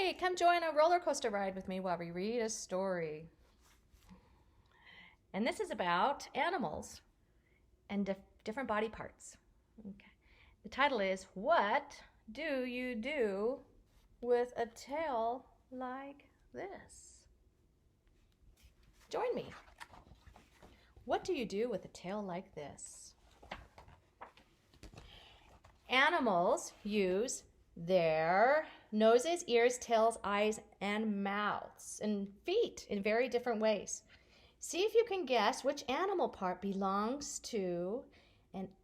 Hey, come join a roller coaster ride with me while we read a story. And this is about animals and different body parts. Okay. The title is, What Do You Do with a Tail Like This? Join me. What do you do with a tail like this? Animals use their noses, ears, tails, eyes, and mouths and feet in very different ways. See if you can guess which animal part belongs to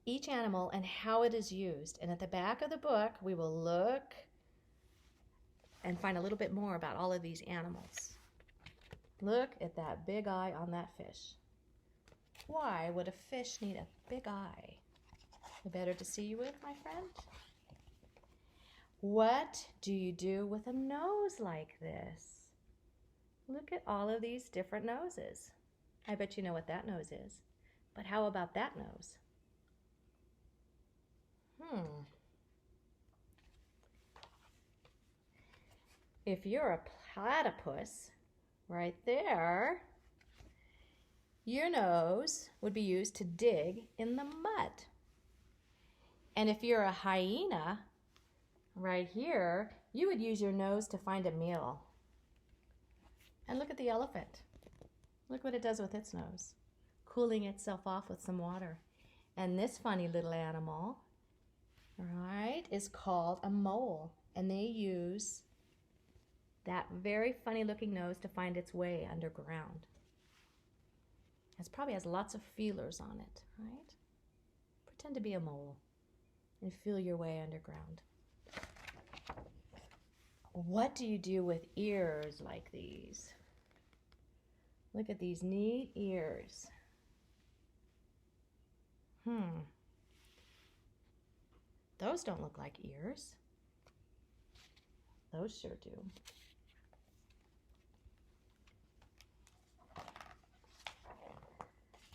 each animal and how it is used. And at the back of the book, we will look and find a little bit more about all of these animals. Look at that big eye on that fish. Why would a fish need a big eye? Better to see you with, my friend? What do you do with a nose like this? Look at all of these different noses. I bet you know what that nose is. But how about that nose? If you're a platypus, right there, your nose would be used to dig in the mud. And if you're a hyena, right here, you would use your nose to find a meal. And look at the elephant. Look what it does with its nose, cooling itself off with some water. And this funny little animal, right, is called a mole. And they use that very funny looking nose to find its way underground. It probably has lots of feelers on it, right? Pretend to be a mole and feel your way underground. What do you do with ears like these? Look at these neat ears. Those don't look like ears. Those sure do.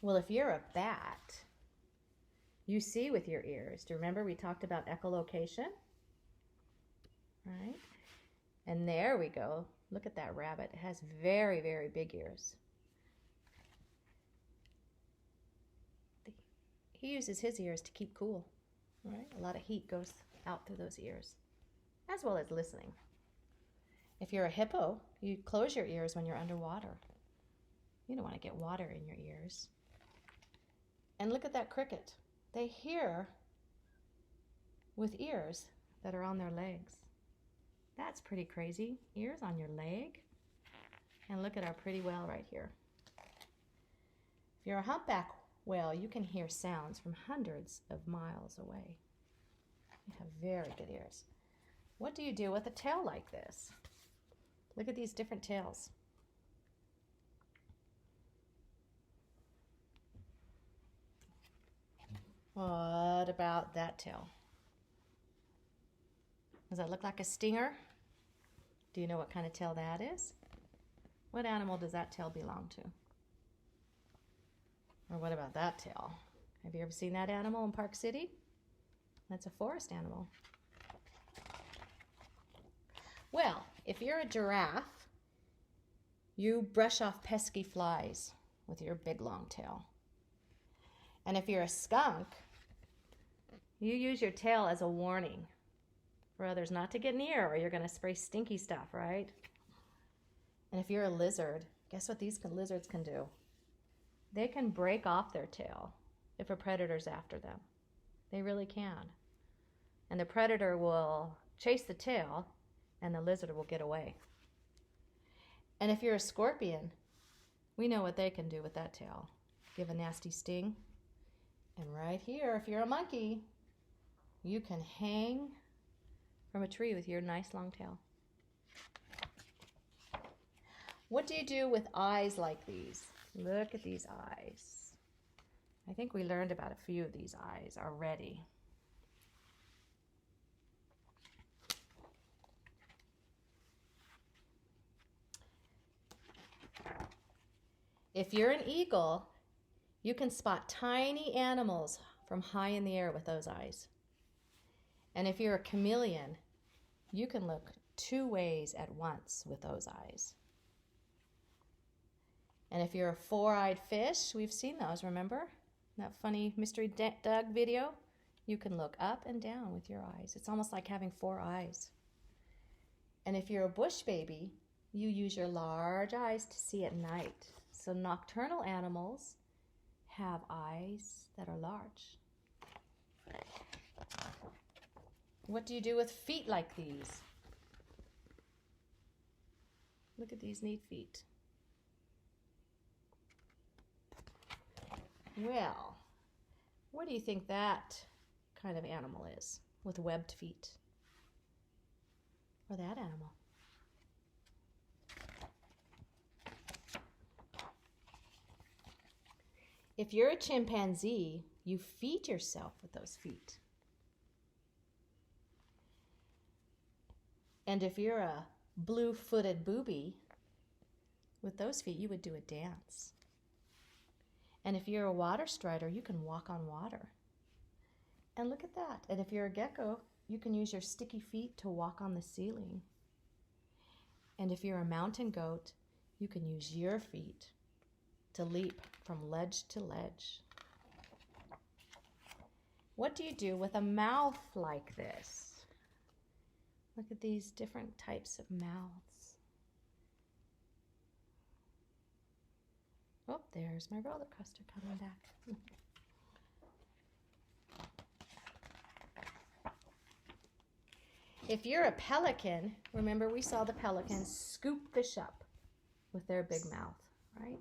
Well, if you're a bat, you see with your ears. Do you remember we talked about echolocation? Right? And there we go. Look at that rabbit. It has very, very big ears. He uses his ears to keep cool. Right? A lot of heat goes out through those ears, as well as listening. If you're a hippo, you close your ears when you're underwater. You don't want to get water in your ears. And look at that cricket. They hear with ears that are on their legs. That's pretty crazy. Ears on your leg. And look at our pretty whale right here. If you're a humpback whale, you can hear sounds from hundreds of miles away. You have very good ears. What do you do with a tail like this? Look at these different tails. What about that tail? Does that look like a stinger? Do you know what kind of tail that is? What animal does that tail belong to? Or what about that tail? Have you ever seen that animal in Park City? That's a forest animal. Well, if you're a giraffe, you brush off pesky flies with your big long tail. And if you're a skunk, you use your tail as a warning for others not to get near, or you're going to spray stinky stuff, right? And if you're a lizard, guess what these lizards can do? They can break off their tail if a predator's after them. They really can. And the predator will chase the tail, and the lizard will get away. And if you're a scorpion, we know what they can do with that tail. Give a nasty sting. And right here, if you're a monkey, you can hang from a tree with your nice long tail. What do you do with eyes like these? Look at these eyes. I think we learned about a few of these eyes already. If you're an eagle, you can spot tiny animals from high in the air with those eyes. And if you're a chameleon, You can look 2 ways at once with those eyes. And if you're a 4-eyed fish, we've seen those, remember? That funny Mystery Doug video? You can look up and down with your eyes. It's almost like having 4 eyes. And if you're a bush baby, you use your large eyes to see at night. So nocturnal animals have eyes that are large. What do you do with feet like these? Look at these neat feet. Well, what do you think that kind of animal is with webbed feet? Or that animal? If you're a chimpanzee, you feed yourself with those feet. And if you're a blue-footed booby, with those feet you would do a dance. And if you're a water strider, you can walk on water. And look at that. And if you're a gecko, you can use your sticky feet to walk on the ceiling. And if you're a mountain goat, you can use your feet to leap from ledge to ledge. What do you do with a mouth like this? Look at these different types of mouths. Oh, there's my roller coaster coming back. If you're a pelican, remember we saw the pelicans scoop fish up with their big mouth, right?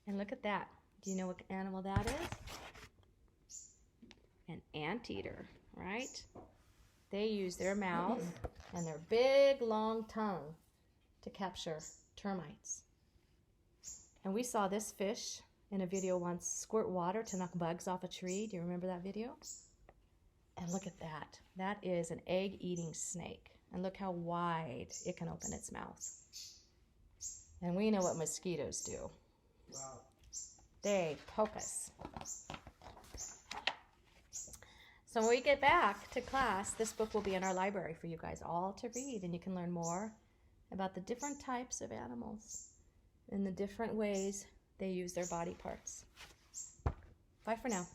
And look at that. Do you know what animal that is? An anteater, right? They use their mouth and their big, long tongue to capture termites. And we saw this fish in a video once squirt water to knock bugs off a tree. Do you remember that video? And look at that. That is an egg-eating snake. And look how wide it can open its mouth. And we know what mosquitoes do. Wow. They poke us. So when we get back to class, this book will be in our library for you guys all to read, and you can learn more about the different types of animals and the different ways they use their body parts. Bye for now.